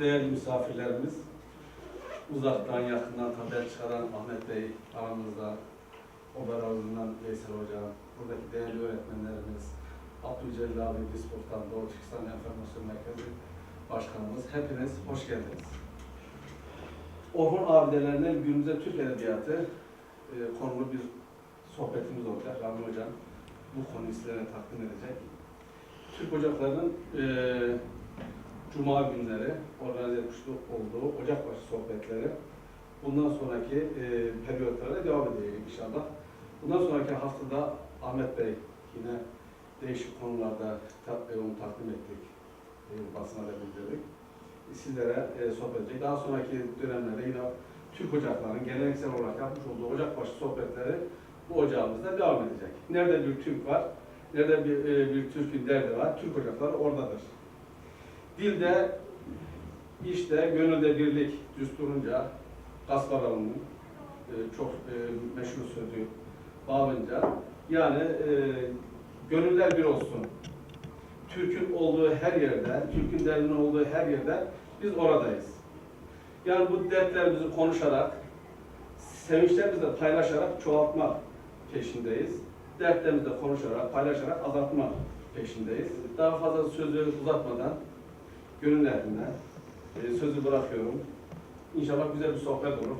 çok değerli misafirlerimiz, uzaktan yakından haber çıkaran Ahmet Bey aramızda, Oberau'ndan Veysel Hoca, buradaki değerli öğretmenlerimiz, Abdülcelil abi, Disport'tan, Doğu Türkistan Enformasyon Merkezi Başkanımız, hepiniz hoş geldiniz. Orhun abidelerine günümüzde Türk Edebiyatı konulu bir sohbetimiz olacak. Rami Hocam bu konuyu sizlere takdim edecek. Türk Ocakları'nın Cuma günleri organize etmiş olduğu Ocakbaşı sohbetleri bundan sonraki periyotlara devam edecek inşallah. Bundan sonraki haftada Ahmet Bey yine değişik konularda onu takdim ettik. Basına da bildirdik. Sizlere sohbet edecek. Daha sonraki dönemlerde yine Türk Ocakları'nın geleneksel olarak yapmış olduğu Ocakbaşı sohbetleri bu ocağımızda devam edecek. Nerede bir Türk var, nerede bir Türk'ün derdi var, Türk Ocakları oradadır. Dilde, işte, gönülde birlik düsturunca, Kasparoğlu'nun çok meşhur sözü bağınca, yani gönüller bir olsun. Türk'ün olduğu her yerde, Türk'ün derdinin olduğu her yerde biz oradayız. Yani bu dertlerimizi konuşarak, sevinçlerimizi de paylaşarak çoğaltma peşindeyiz. Dertlerimizi de konuşarak, paylaşarak azaltma peşindeyiz. Daha fazla sözü uzatmadan gönül eline sözü bırakıyorum. İnşallah güzel bir sohbet olur.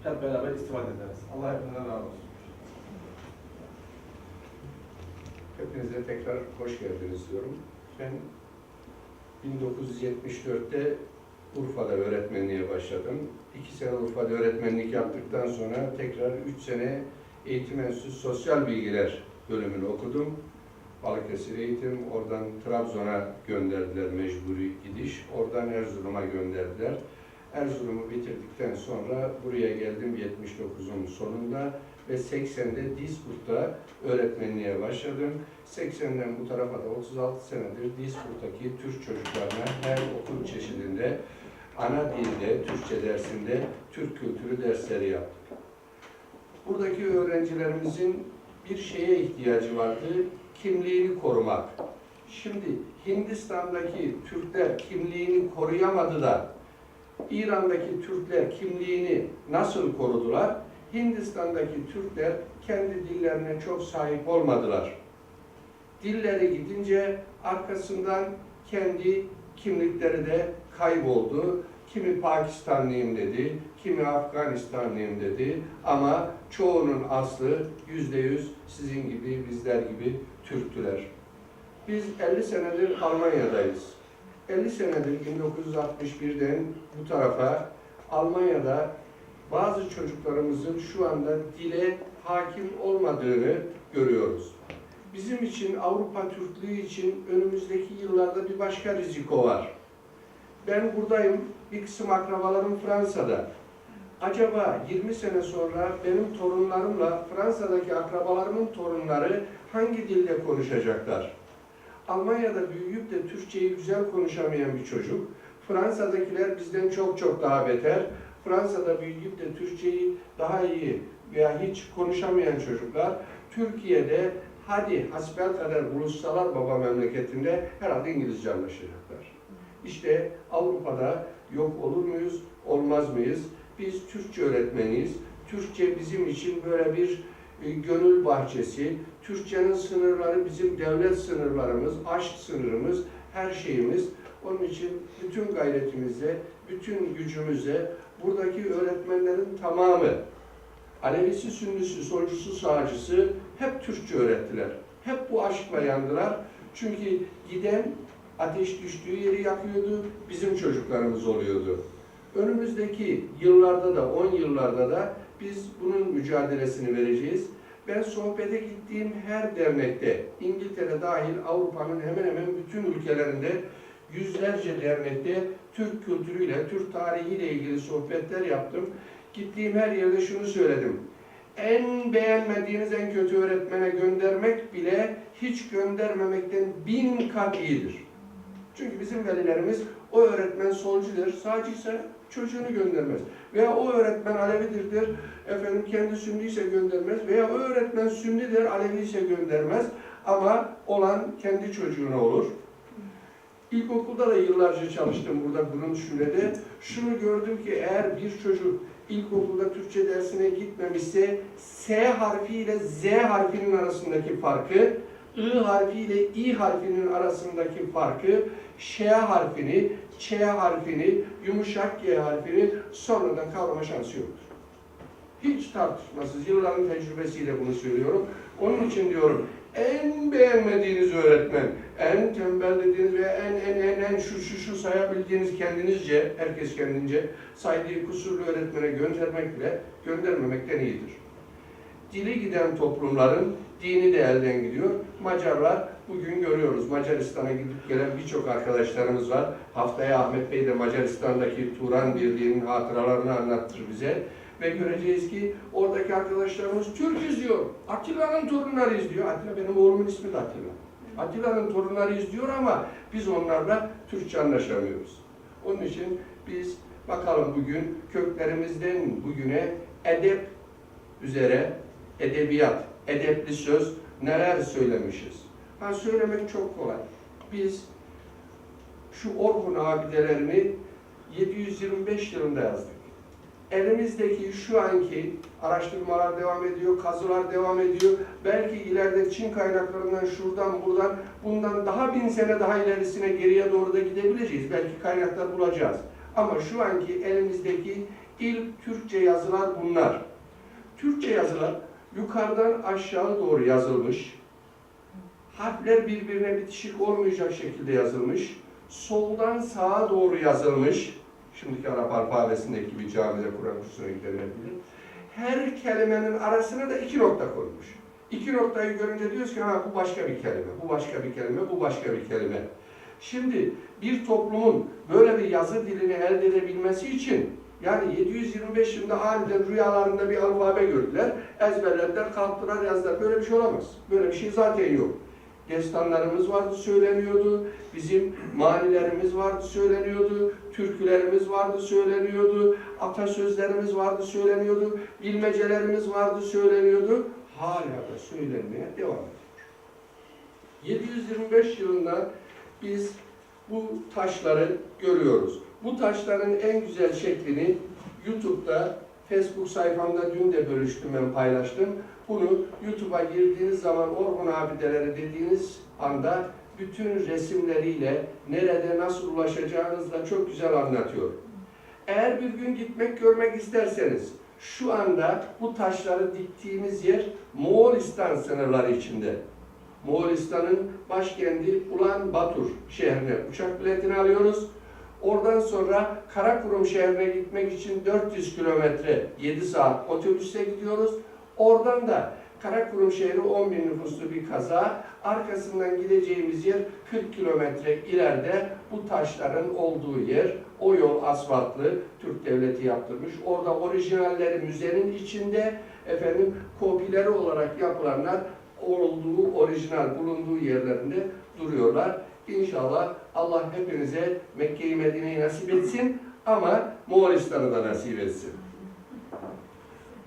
Hep beraber istifade ederiz. Allah hepinizden razı olsun. Hepinize tekrar hoş geldiniz diyorum. Ben 1974'te Urfa'da öğretmenliğe başladım. 2 sene Urfa'da öğretmenlik yaptıktan sonra tekrar 3 sene Eğitim Enstitüsü Sosyal Bilgiler bölümünü okudum. Balıkesir eğitim, oradan Trabzon'a gönderdiler mecburi gidiş, oradan Erzurum'a gönderdiler. Erzurum'u bitirdikten sonra buraya geldim 79'un sonunda ve 80'de Disport'ta öğretmenliğe başladım. 80'den bu tarafa da 36 senedir Disport'taki Türk çocuklarına her okul çeşidinde, ana dilde, Türkçe dersinde Türk kültürü dersleri yaptık. Buradaki öğrencilerimizin bir şeye ihtiyacı vardı, kimliğini korumak. Şimdi Hindistan'daki Türkler kimliğini koruyamadı da İran'daki Türkler kimliğini nasıl korudular? Hindistan'daki Türkler kendi dillerine çok sahip olmadılar. Dilleri gidince arkasından kendi kimlikleri de kayboldu. Kimi Pakistanlıyım dedi, kimi Afganistanlıyım dedi ama çoğunun aslı %100 sizin gibi, bizler gibi Türktüler. Biz 50 senedir Almanya'dayız. 50 senedir 1961'den bu tarafa Almanya'da bazı çocuklarımızın şu anda dile hakim olmadığını görüyoruz. Bizim için, Avrupa Türklüğü için önümüzdeki yıllarda bir başka riziko var. Ben buradayım, bir kısım akrabalarım Fransa'da. Acaba 20 sene sonra benim torunlarımla Fransa'daki akrabalarımın torunları hangi dilde konuşacaklar? Almanya'da büyüyüp de Türkçeyi güzel konuşamayan bir çocuk, Fransa'dakiler bizden çok daha beter, Fransa'da büyüyüp de Türkçeyi daha iyi veya hiç konuşamayan çocuklar, Türkiye'de hadi hasbelkader ulussalar baba memleketinde herhalde İngilizce anlaşacaklar. İşte Avrupa'da yok olur muyuz, olmaz mıyız? Biz Türkçe öğretmeniyiz. Türkçe bizim için böyle bir gönül bahçesi. Türkçenin sınırları bizim devlet sınırlarımız, aşk sınırımız, her şeyimiz. Onun için bütün gayretimizle, bütün gücümüzle buradaki öğretmenlerin tamamı, Alevisi, Sünnisi, Solcusu, Sağcısı hep Türkçe öğrettiler. Hep bu aşkla yandılar. Çünkü giden ateş düştüğü yeri yakıyordu, bizim çocuklarımız oluyordu. Önümüzdeki yıllarda da, 10 yıllarda da biz bunun mücadelesini vereceğiz. Ben sohbete gittiğim her dernekte, İngiltere dahil Avrupa'nın hemen hemen bütün ülkelerinde yüzlerce dernekte Türk kültürüyle, Türk tarihiyle ilgili sohbetler yaptım. Gittiğim her yerde şunu söyledim. En beğenmediğiniz en kötü öğretmene göndermek bile hiç göndermemekten 1000 kat iyidir. Çünkü bizim velilerimiz o öğretmen solcudur, sağcıysa çocuğunu göndermez. Veya o öğretmen Alevidir, efendim kendi Sünniyse göndermez. Veya o öğretmen Sünnidir, Alevi ise göndermez. Ama olan kendi çocuğuna olur. İlkokulda da yıllarca çalıştım burada Brunschüle'de. Şunu gördüm ki eğer bir çocuk ilkokulda Türkçe dersine gitmemişse S harfi ile Z harfinin arasındaki farkı, I harfi ile İ harfinin arasındaki farkı, Ş harfini, Ç harfini, yumuşak G harfini sonradan kavrama şansı yoktur. Hiç tartışmasız, yılların tecrübesiyle bunu söylüyorum. Onun için diyorum, en beğenmediğiniz öğretmen, en tembel dediğiniz ve en şu sayabildiğiniz kendinizce, herkes kendince saydığı kusurlu öğretmene göndermemekten iyidir. Dili giden toplumların dini de elden gidiyor. Macarlar bugün görüyoruz. Macaristan'a gidip gelen birçok arkadaşlarımız var. Haftaya Ahmet Bey de Macaristan'daki Turan Birliği'nin hatıralarını anlattır bize. Ve göreceğiz ki oradaki arkadaşlarımız Türk izliyor. Atilla'nın torunları izliyor. Attila benim oğlumun ismi de Attila. Atilla'nın torunları izliyor ama biz onlarla Türkçe anlaşamıyoruz. Onun için biz bakalım bugün köklerimizden bugüne edep üzere edebiyat, edepli söz neler söylemişiz. Söylemek çok kolay. Biz şu Orhun abidelerini 725 yılında yazdık. Elimizdeki şu anki araştırmalar devam ediyor, kazılar devam ediyor. Belki ileride Çin kaynaklarından şuradan buradan bundan daha 1000 sene daha ilerisine geriye doğru da gidebileceğiz. Belki kaynaklar bulacağız. Ama şu anki elimizdeki ilk Türkçe yazılar bunlar. Türkçe yazılar yukarıdan aşağı doğru yazılmış. Harfler birbirine bitişik olmayacak şekilde yazılmış. Soldan sağa doğru yazılmış. Şimdiki Arap alfabesindeki bir camide Kur'an kursuna gidilebilir. Her kelimenin arasına da 2 nokta koymuş. 2 noktayı görünce diyoruz ki ha bu başka bir kelime, bu başka bir kelime, bu başka bir kelime. Şimdi bir toplumun böyle bir yazı dilini elde edebilmesi için yani 725 yılında aniden rüyalarında bir alfabe gördüler, ezberlediler, kalktılar, yazdılar. Böyle bir şey olamaz. Böyle bir şey zaten yok. Destanlarımız vardı, söyleniyordu. Bizim manilerimiz vardı, söyleniyordu. Türkülerimiz vardı, söyleniyordu. Atasözlerimiz vardı, söyleniyordu. Bilmecelerimiz vardı, söyleniyordu. Hala da söylenmeye devam ediyor. 725 yılında biz bu taşları görüyoruz. Bu taşların en güzel şeklini YouTube'da, Facebook sayfamda dün de bölüştüm, ben paylaştım. Bunu YouTube'a girdiğiniz zaman Orhun abideleri dediğiniz anda bütün resimleriyle nerede nasıl ulaşacağınızla çok güzel anlatıyor. Eğer bir gün gitmek görmek isterseniz şu anda bu taşları diktiğimiz yer Moğolistan sınırları içinde. Moğolistan'ın başkenti Ulan Batur şehrine uçak biletini alıyoruz. Oradan sonra Karakurum şehrine gitmek için 400 kilometre 7 saat otobüse gidiyoruz. Oradan da Karakurum şehri 10.000 nüfuslu bir kaza. Arkasından gideceğimiz yer 40 kilometre ileride bu taşların olduğu yer. O yol asfaltlı, Türk devleti yaptırmış. Orada orijinalleri müzenin içinde, kopileri olarak yapılanlar olduğu, orijinal bulunduğu yerlerinde duruyorlar. İnşallah Allah hepinize Mekke-i Medine'yi nasip etsin ama Moğolistan'ı da nasip etsin.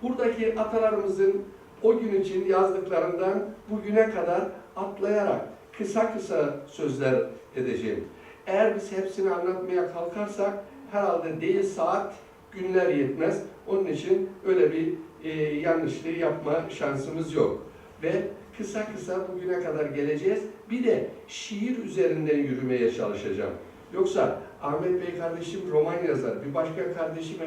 Buradaki atalarımızın o gün için yazdıklarından bugüne kadar atlayarak kısa kısa sözler edeceğim. Eğer biz hepsini anlatmaya kalkarsak herhalde değil saat, günler yetmez. Onun için öyle bir yanlışlığı yapma şansımız yok. Ve kısa kısa bugüne kadar geleceğiz. Bir de şiir üzerinden yürümeye çalışacağım. Yoksa Ahmet Bey kardeşim roman yazar, bir başka kardeşim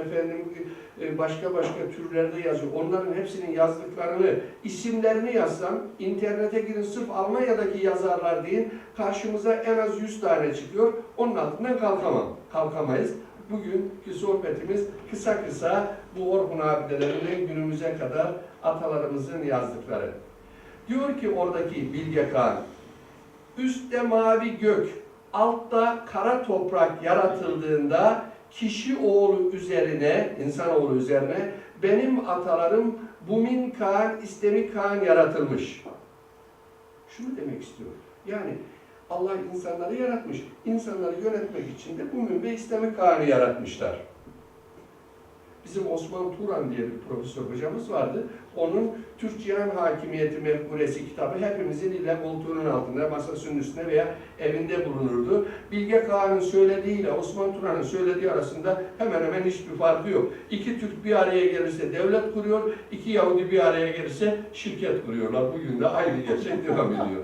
başka türlerde yazıyor. Onların hepsinin yazdıklarını, isimlerini yazsam, internete girin sırf Almanya'daki yazarlar deyin, karşımıza en az 100 tane çıkıyor. Onun altından kalkamayız. Bugünkü sohbetimiz kısa kısa bu Orhun abidelerinden günümüze kadar atalarımızın yazdıkları. Diyor ki oradaki Bilge Kağan, üstte mavi gök, altta kara toprak yaratıldığında kişi oğlu üzerine, insanoğlu üzerine benim atalarım Bumin Kağan, İstemi Kağan yaratılmış. Şunu demek istiyor. Yani Allah insanları yaratmış. İnsanları yönetmek için de Bumin ve İstemi Kağan'ı yaratmışlar. bizim Osman Turan diye bir profesör hocamız vardı. Onun Türk Cihan Hakimiyeti Mefkuresi kitabı hepimizin illa koltuğunun altında, masasının üstünde veya evinde bulunurdu. Bilge Kağan'ın söylediğiyle Osman Turan'ın söylediği arasında hemen hemen hiçbir farkı yok. İki Türk bir araya gelirse devlet kuruyor, iki Yahudi bir araya gelirse şirket kuruyorlar. Bugün de aynı gerçek devam ediyor.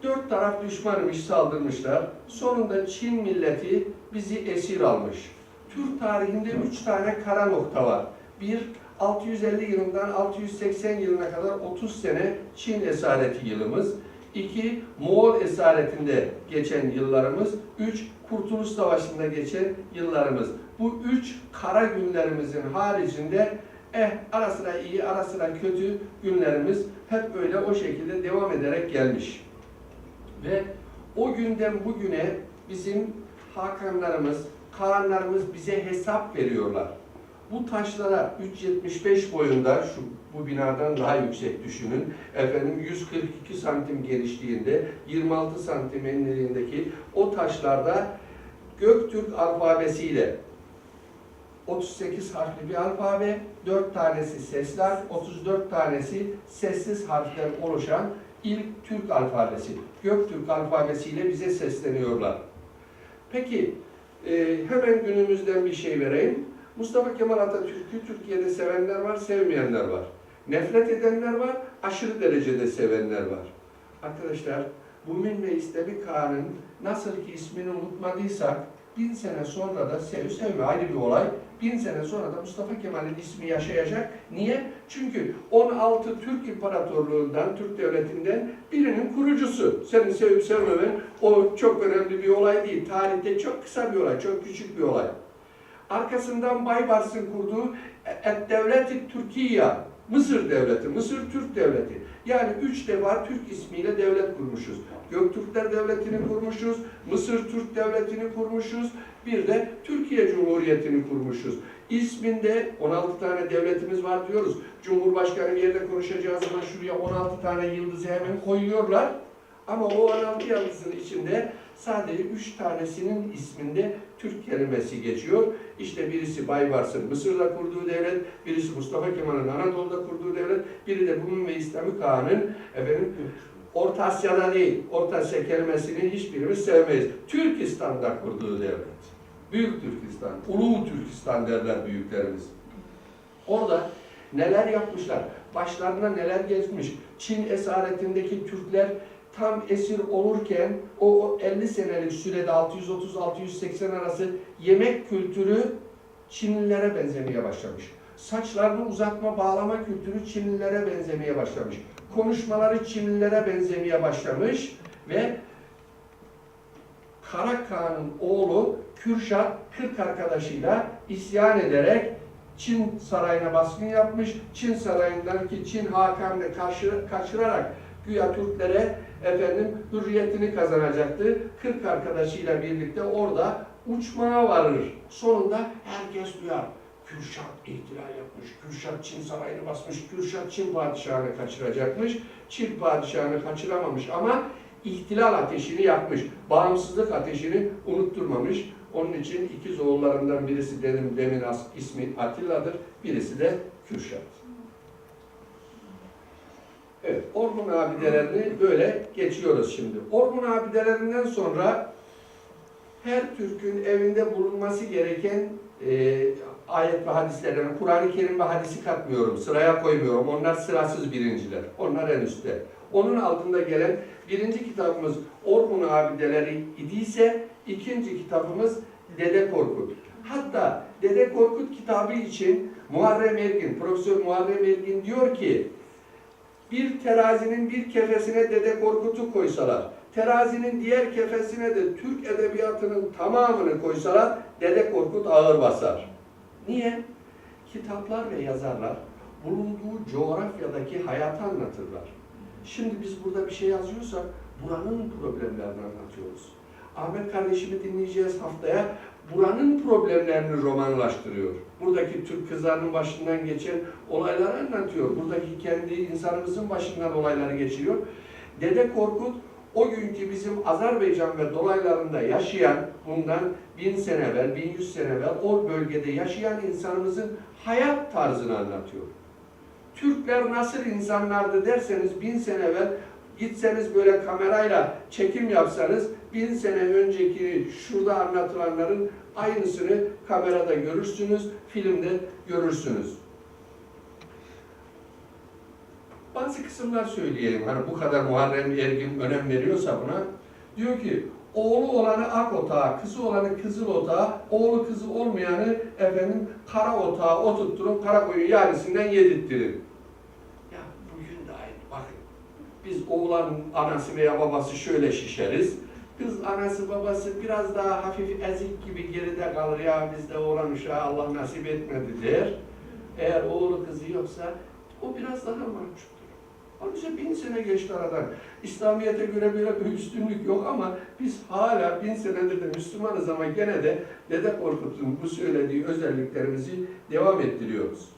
Dört taraf düşmanmış, saldırmışlar. Sonunda Çin milleti bizi esir almış. Türk tarihinde 3 tane kara nokta var. Bir, 650 yılından 680 yılına kadar 30 sene Çin esareti yılımız. 2. Moğol esaretinde geçen yıllarımız. 3. Kurtuluş Savaşı'nda geçen yıllarımız. Bu 3 kara günlerimizin haricinde ara sıra iyi, ara sıra kötü günlerimiz hep öyle o şekilde devam ederek gelmiş. Ve o günden bugüne bizim Hakanlarımız, Kağanlarımız bize hesap veriyorlar. Bu taşlara 3.75 boyunda, bu binadan daha yüksek düşünün, 142 santim genişliğinde, 26 santim enliliğindeki o taşlarda Göktürk alfabesiyle 38 harfli bir alfabe, 4 tanesi sesli harf, 34 tanesi sessiz harften oluşan ilk Türk alfabesi. Göktürk alfabesiyle bize sesleniyorlar. Peki, hemen günümüzden bir şey vereyim. Mustafa Kemal Atatürk'ü Türkiye'de sevenler var, sevmeyenler var. Nefret edenler var, aşırı derecede sevenler var. Arkadaşlar, Bumin ve İstemi Kağan'ın nasıl ki ismini unutmadıysak, 1000 sene sonra da sevme ayrı bir olay, 1000 sene sonra da Mustafa Kemal'in ismi yaşayacak. Niye? Çünkü 16 Türk İmparatorluğundan, Türk Devleti'nden birinin kurucusu. Senin sevip sevmemen o çok önemli bir olay değil. Tarihte çok kısa bir olay, çok küçük bir olay. Arkasından Baybars'ın kurduğu Devlet-i Türkiye, Mısır Devleti, Mısır Türk Devleti. Yani 3 defa Türk ismiyle devlet kurmuşuz. Göktürkler Devleti'ni kurmuşuz, Mısır Türk Devleti'ni kurmuşuz, bir de Türkiye Cumhuriyeti'ni kurmuşuz. İsminde 16 tane devletimiz var diyoruz. Cumhurbaşkanı bir yerde konuşacağı zaman şuraya 16 tane yıldızı hemen koyuyorlar. Ama o 16 yıldızın içinde sadece 3 tanesinin isminde Türk kelimesi geçiyor. İşte birisi Baybars'ın Mısır'da kurduğu devlet, birisi Mustafa Kemal'in Anadolu'da kurduğu devlet, biri de Bumin ve İstemi Kağan'ın Orta Asya'da değil, Orta Asya kelimesini hiçbirimiz sevmeyiz. Türkistan'da kurduğu devlet. Büyük Türkistan, Ulu Türkistan derler büyüklerimiz. Orada neler yapmışlar, başlarına neler geçmiş. Çin esaretindeki Türkler tam esir olurken o 50 senelik sürede 630-680 arası yemek kültürü Çinlilere benzemeye başlamış. Saçlarını uzatma, bağlama kültürü Çinlilere benzemeye başlamış. Konuşmaları Çinlilere benzemeye başlamış ve Kara Kağan'ın oğlu Kürşat 40 arkadaşıyla isyan ederek Çin sarayına baskın yapmış. Çin sarayındaki Çin Hakan'ı kaçırarak güya Türklere hürriyetini kazanacaktı. 40 arkadaşıyla birlikte orada uçmaya varır. Sonunda herkes duyar. Kürşat ihtilal yapmış, Kürşat Çin sarayını basmış, Kürşat Çin padişahını kaçıracakmış. Çin padişahını kaçıramamış ama ihtilal ateşini yakmış. Bağımsızlık ateşini unutturmamış. Onun için ikiz oğullarından birisi demin ismi Atilla'dır, birisi de Kürşat. Evet, Orhun abidelerini böyle geçiyoruz şimdi. Orhun abidelerinden sonra her Türk'ün evinde bulunması gereken ayet ve hadislerden, Kur'an-ı Kerim ve hadisi katmıyorum, sıraya koymuyorum. Onlar sırasız birinciler, onlar en üstte. Onun altında gelen birinci kitabımız Orhun abideleri idiyse, ikinci kitabımız Dede Korkut. Hatta Dede Korkut kitabı için Muharrem Ergin, Profesör Muharrem Ergin diyor ki, bir terazinin bir kefesine Dede Korkut'u koysalar, terazinin diğer kefesine de Türk edebiyatının tamamını koysalar, Dede Korkut ağır basar. Niye? Kitaplar ve yazarlar bulunduğu coğrafyadaki hayatı anlatırlar. Şimdi biz burada bir şey yazıyorsak, buranın problemlerini anlatıyoruz. Ahmet kardeşimi dinleyeceğiz haftaya, buranın problemlerini romanlaştırıyor. Buradaki Türk kızlarının başından geçen olayları anlatıyor. Buradaki kendi insanımızın başından olayları geçiyor. Dede Korkut o günkü bizim Azerbaycan ve dolaylarında yaşayan, bundan 1000 sene evvel, 1100 sene evvel o bölgede yaşayan insanımızın hayat tarzını anlatıyor. Türkler nasıl insanlardı derseniz 1000 sene evvel gitseniz böyle kamerayla çekim yapsanız 1000 sene önceki şurada anlatılanların aynısını kamerada görürsünüz, filmde görürsünüz. Bazı kısımlar söyleyelim. Hani bu kadar Muharrem Ergin önem veriyorsa buna. Diyor ki oğlu olanı ak otağı, kızı olanı kızıl otağı, oğlu kızı olmayanı efendim kara otağı oturtturun, kara koyun yarısından yedirttirin. Ya bugün de aynı. Bakın biz oğlanın anası veya babası şöyle şişeriz. Kız anası babası biraz daha hafif ezik gibi geride kalır. Ya bizde oğlan uşağı Allah nasip etmedi der. Eğer oğlu kızı yoksa o biraz daha mahcuptur. Halbuki 1000 sene geçti aradan. İslamiyet'e göre böyle bir üstünlük yok ama biz hala 1000 senedir de Müslümanız ama gene de Dede Korkut'un bu söylediği özelliklerimizi devam ettiriyoruz.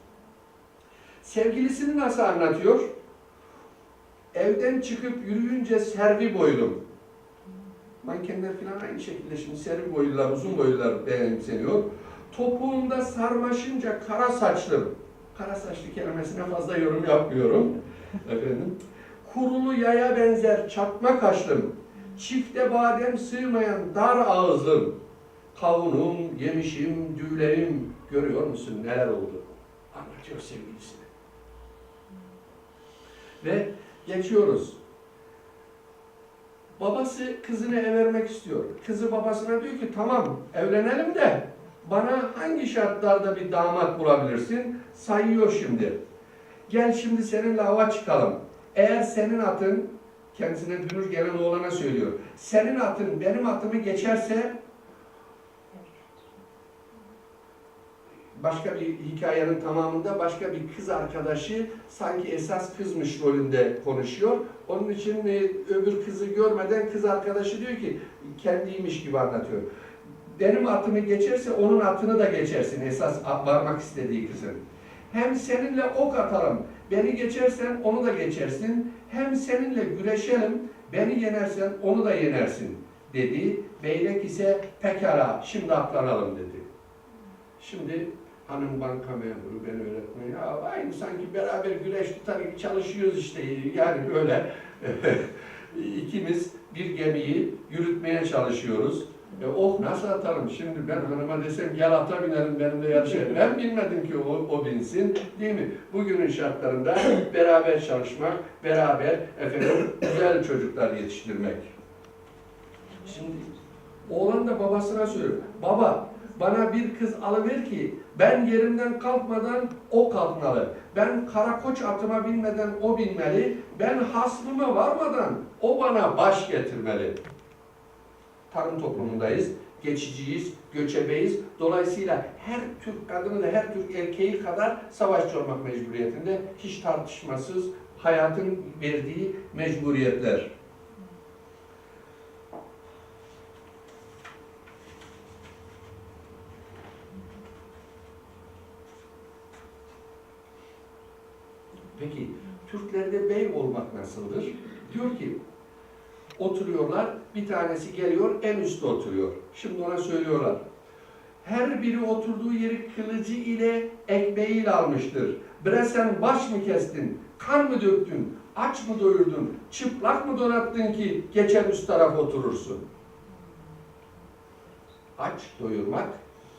Sevgilisini nasıl anlatıyor? Evden çıkıp yürüyünce servi boylum. Mankenler falan aynı şekilde şimdi servi boylular, uzun boylular benimseniyor. Topuğunda sarmaşınca kara saçlım. Kara saçlı kelimesine fazla yorum yapmıyorum. Efendim. Kurulu yaya benzer çatma kaşlım. Çifte badem sığmayan dar ağızlım. Kavunum, yemişim, düğlerim. Görüyor musun neler oldu? Anlatıyor sevgilisine. Ve geçiyoruz. Babası kızını vermek istiyor. Kızı babasına diyor ki tamam evlenelim de bana hangi şartlarda bir damat bulabilirsin? Sayıyor şimdi. Gel şimdi seninle hava çıkalım. Eğer senin atın, kendisine dünür gelen oğlana söylüyor. Senin atın benim atımı geçerse başka bir hikayenin tamamında başka bir kız arkadaşı sanki esas kızmış rolünde konuşuyor. Onun için öbür kızı görmeden kız arkadaşı diyor ki kendiymiş gibi anlatıyor. Benim atımı geçerse onun atını da geçersin esas varmak istediği kızın. Hem seninle ok atalım, beni geçersen onu da geçersin. Hem seninle güreşelim, beni yenersen onu da yenersin dedi. Beylek ise pekala şimdi atlanalım dedi. Şimdi hanım banka memuru, ben öğretmen. Ya aynı sanki beraber güreş tutar gibi çalışıyoruz işte. Yani böyle ikimiz bir gemiyi yürütmeye çalışıyoruz. Oh nasıl atalım? Şimdi ben hanıma desem gel ata binelim benimle yarışalım. Ben bilmedim ki o binsin. Değil mi? Bugünün şartlarında beraber çalışmak, beraber efendim güzel çocuklar yetiştirmek. Şimdi oğlan da babasına söylüyor. Baba bana bir kız alıver ki ben yerimden kalkmadan o kalkmalı. Ben karakoç atıma binmeden o binmeli. Ben hasmıma varmadan o bana baş getirmeli. Tarım toplumundayız, geçiciyiz, göçebeyiz. Dolayısıyla her Türk kadını da her Türk erkeği kadar savaşçı olmak mecburiyetinde. Hiç tartışmasız hayatın verdiği mecburiyetler. Peki, Türklerde bey olmak nasıldır? Diyor ki, oturuyorlar, bir tanesi geliyor, en üstte oturuyor. Şimdi ona söylüyorlar. Her biri oturduğu yeri kılıcı ile ekmeğiyle almıştır. Bre sen baş mı kestin, kan mı döktün, aç mı doyurdun, çıplak mı donattın ki geçen üst tarafa oturursun? Aç doyurmak,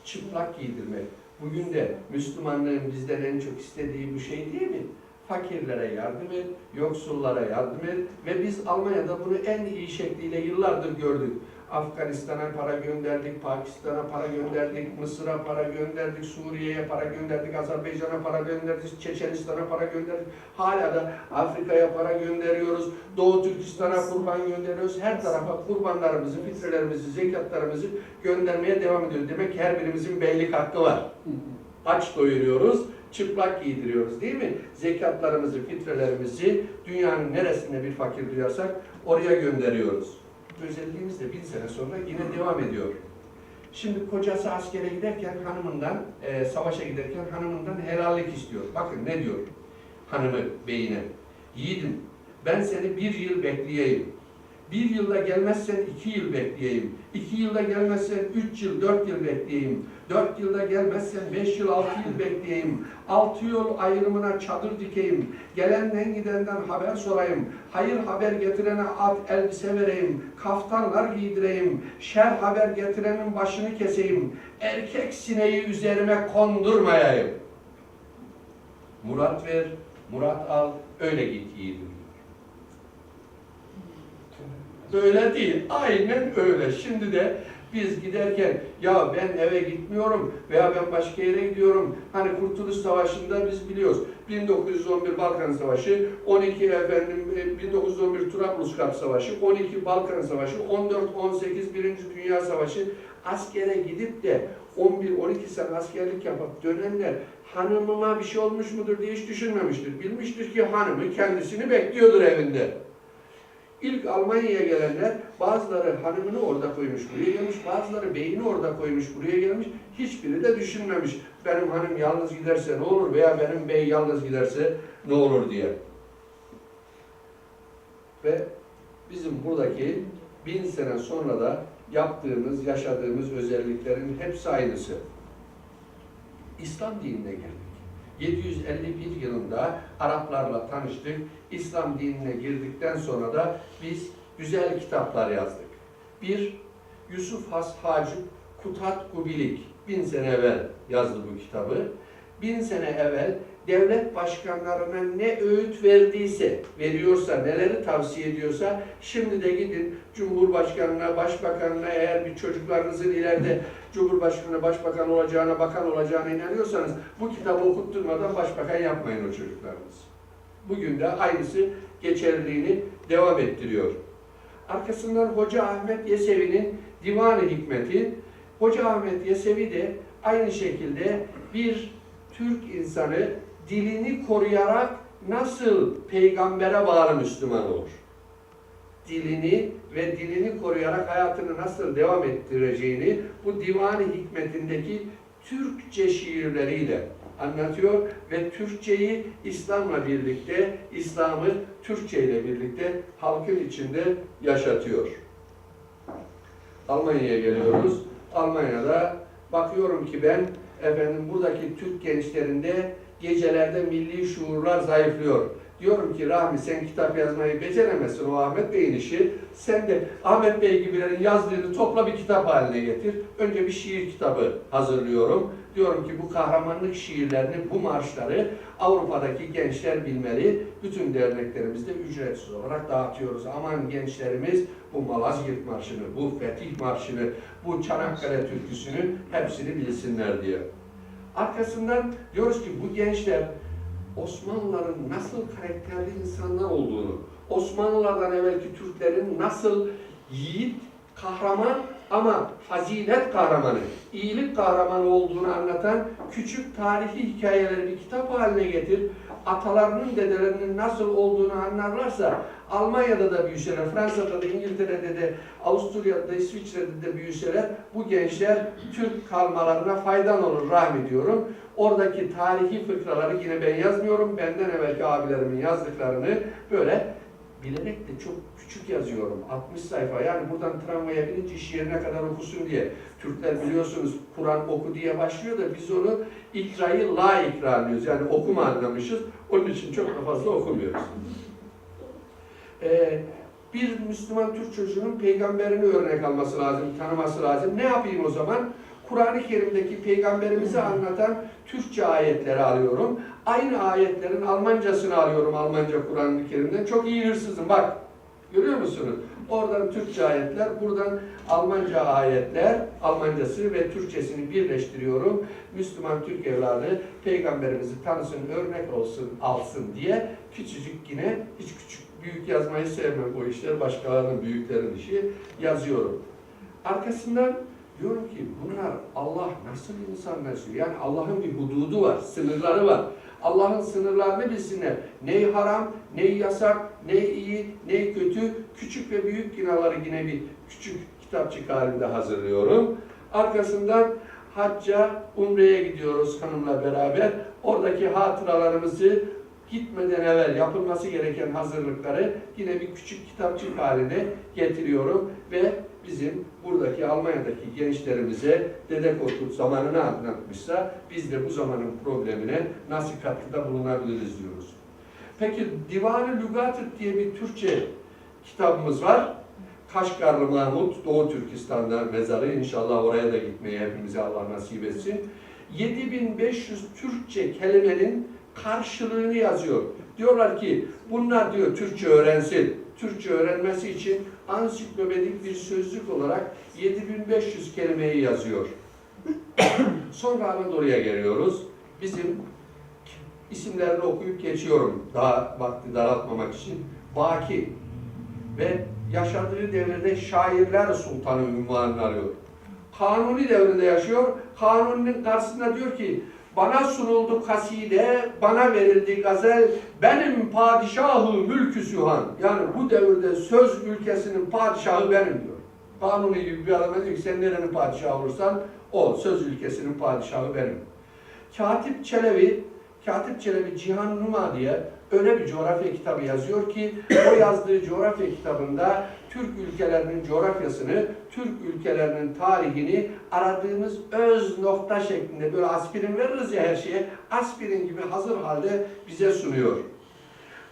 çıplak giydirmek. Bugün de Müslümanlığın bizden en çok istediği bu şey değil mi? Fakirlere yardım et, yoksullara yardım et ve biz Almanya'da bunu en iyi şekliyle yıllardır gördük. Afganistan'a para gönderdik, Pakistan'a para gönderdik, Mısır'a para gönderdik, Suriye'ye para gönderdik, Azerbaycan'a para gönderdik, Çeçenistan'a para gönderdik. Hala da Afrika'ya para gönderiyoruz, Doğu Türkistan'a kurban gönderiyoruz. Her tarafa kurbanlarımızı, fitrelerimizi, zekatlarımızı göndermeye devam ediyoruz. Demek ki her birimizin beylik hakkı var. Aç doyuruyoruz, çıplak giydiriyoruz değil mi? Zekatlarımızı, fitrelerimizi dünyanın neresinde bir fakir duyarsak oraya gönderiyoruz. Özelliğimiz de 1000 sene sonra yine devam ediyor. Şimdi kocası askere giderken hanımından, savaşa giderken hanımından helallik istiyor. Bakın ne diyor hanımı beyine. Yiğidim ben seni 1 yıl bekleyeyim. 1 yılda gelmezsen 2 yıl bekleyeyim. 2 yılda gelmezsen 3 yıl, 4 yıl bekleyeyim. 4 yılda gelmezsen 5 yıl, 6 yıl bekleyeyim. 6 yol ayrımına çadır dikeyim. Gelenden gidenden haber sorayım. Hayır haber getirene at elbise vereyim. Kaftanlar giydireyim. Şer haber getirenin başını keseyim. Erkek sineği üzerime kondurmayayım. Murat ver, Murat al, öyle git yiğidim. Böyle değil, aynen öyle. Şimdi de biz giderken ya ben eve gitmiyorum veya ben başka yere gidiyorum. Hani Kurtuluş Savaşı'nda biz biliyoruz. 1911 Balkan Savaşı, 1911 Trablusgarp Savaşı, 12 Balkan Savaşı, 14-18 Birinci Dünya Savaşı. Askere gidip de 11-12 sene askerlik yapıp dönenler hanımıma bir şey olmuş mudur diye hiç düşünmemiştir. Bilmiştir ki hanımı kendisini bekliyordur evinde. İlk Almanya'ya gelenler bazıları hanımını orada koymuş buraya gelmiş, bazıları beyini orada koymuş buraya gelmiş. Hiçbiri de düşünmemiş benim hanım yalnız giderse ne olur veya benim bey yalnız giderse ne olur diye. Ve bizim buradaki 1000 sene sonra da yaptığımız, yaşadığımız özelliklerin hepsi aynısı. İslam dinine geldik. 751 yılında Araplarla tanıştık. İslam dinine girdikten sonra da biz güzel kitaplar yazdık. Bir, Yusuf Has Hacip Kutat Kubilik 1000 sene evvel yazdı bu kitabı. 1000 sene evvel devlet başkanlarına ne öğüt verdiyse, veriyorsa, neleri tavsiye ediyorsa, şimdi de gidin Cumhurbaşkanına, Başbakanına, eğer bir çocuklarınızın ileride Cumhurbaşkanı, Başbakan olacağına, bakan olacağına inanıyorsanız bu kitabı okutturmadan başbakan yapmayın o çocuklarınız. Bugün de aynısı geçerliliğini devam ettiriyor. Arkasından Hoca Ahmet Yesevi'nin Divan-ı Hikmeti, Hoca Ahmet Yesevi de aynı şekilde bir Türk insanı dilini koruyarak nasıl peygambere bağlı Müslüman olur? Dilini koruyarak hayatını nasıl devam ettireceğini bu Divan-ı Hikmetindeki Türkçe şiirleriyle anlatıyor ve Türkçeyi İslam'la birlikte, İslam'ı Türkçe ile birlikte halkın içinde yaşatıyor. Almanya'ya geliyoruz. Almanya'da bakıyorum ki ben buradaki Türk gençlerinde gecelerde milli şuurlar zayıflıyor. Diyorum ki Rahmi sen kitap yazmayı beceremezsin, o Ahmet Bey'in işi. Sen de Ahmet Bey gibilerin yazdığını topla bir kitap haline getir. Önce bir şiir kitabı hazırlıyorum. Diyorum ki bu kahramanlık şiirlerini, bu marşları Avrupa'daki gençler bilmeli. Bütün derneklerimizde ücretsiz olarak dağıtıyoruz. Aman gençlerimiz bu Malazgirt Marşı'nı, bu Fetih Marşı'nı, bu Çanakkale Türküsü'nü hepsini bilsinler diye. Arkasından diyoruz ki bu gençler Osmanlıların nasıl karakterli insanlar olduğunu, Osmanlılardan evvelki Türklerin nasıl yiğit, kahraman ama fazilet kahramanı, iyilik kahramanı olduğunu anlatan küçük tarihi hikayeleri bir kitap haline getir, atalarının, dedelerinin nasıl olduğunu anlarlarsa, Almanya'da da büyüseler, Fransa'da da, İngiltere'de de, Avusturya'da da, İsviçre'de de büyüseler, bu gençler Türk kalmalarına faydan olur Rahmi diyorum. Oradaki tarihi fıkraları yine ben yazmıyorum, benden evvelki abilerimin yazdıklarını böyle bilerek de çok küçük yazıyorum. 60 sayfa, yani buradan tramvaya binince iş yerine kadar okusun diye. Türkler biliyorsunuz Kur'an oku diye başlıyor da biz onu ikrayı la ikralıyoruz. Yani okuma anlamışız. Onun için çok da fazla okumuyoruz. Bir Müslüman Türk çocuğunun peygamberini örnek alması lazım, tanıması lazım. Ne yapayım o zaman? Kur'an-ı Kerim'deki peygamberimizi anlatan Türkçe ayetleri alıyorum. Aynı ayetlerin Almancasını alıyorum, Almanca Kur'an-ı Kerim'den. Çok iyi hırsızım bak. Görüyor musunuz? Oradan Türkçe ayetler, buradan Almanca ayetler, Almancası ve Türkçesini birleştiriyorum. Müslüman Türk evladı peygamberimizi tanısın, örnek olsun, alsın diye küçücük yine, hiç küçük büyük yazmayı sevmem, bu işler başkalarının, büyüklerin işi, yazıyorum. Arkasından diyorum ki bunlar Allah nasıl insanlaşıyor? Yani Allah'ın bir hududu var, sınırları var. Allah'ın sınırlarını bilsinler. Ney haram, ney yasak, ney iyi, ney kötü. Küçük ve büyük günahları yine bir küçük kitapçık halinde hazırlıyorum. Arkasından hacca, umreye gidiyoruz hanımla beraber. Oradaki hatıralarımızı gitmeden evvel yapılması gereken hazırlıkları yine bir küçük kitapçık haline getiriyorum ve bizim buradaki Almanya'daki gençlerimize Dede Korkut zamanını anlatmışsa biz de bu zamanın problemine nasıl katkıda bulunabiliriz diyoruz. Peki Divan-ı Lügat diye bir Türkçe kitabımız var. Kaşgarlı Mahmut, Doğu Türkistan'da mezarı. İnşallah oraya da gitmeyi hepimize Allah nasip etsin. 7500 Türkçe kelimenin karşılığını yazıyor. Diyorlar ki bunlar diyor Türkçe öğrensin. Türkçe öğrenmesi için ansiklopedik bir sözlük olarak 7500 kelimeyi yazıyor. Sonra Anadolu'ya geliyoruz. Bizim isimlerini okuyup geçiyorum. Daha vakti daraltmamak için. Baki ve yaşadığı devirde şairler sultanı unvanını arıyor. Kanuni devrinde yaşıyor. Kanuni'nin karşısında diyor ki bana sunuldu kaside, bana verildi gazel, benim padişahı mülkü sühan. Yani bu devirde söz ülkesinin padişahı benim diyor. Kanuni gibi bir adama diyor ki sen nerenin padişahı olursan o söz ülkesinin padişahı benim. Katip Çelebi Cihan Numa diye öyle bir coğrafya kitabı yazıyor ki o yazdığı coğrafya kitabında Türk ülkelerinin coğrafyasını, Türk ülkelerinin tarihini aradığımız öz nokta şeklinde böyle aspirin veririz ya her şeye, aspirin gibi hazır halde bize sunuyor.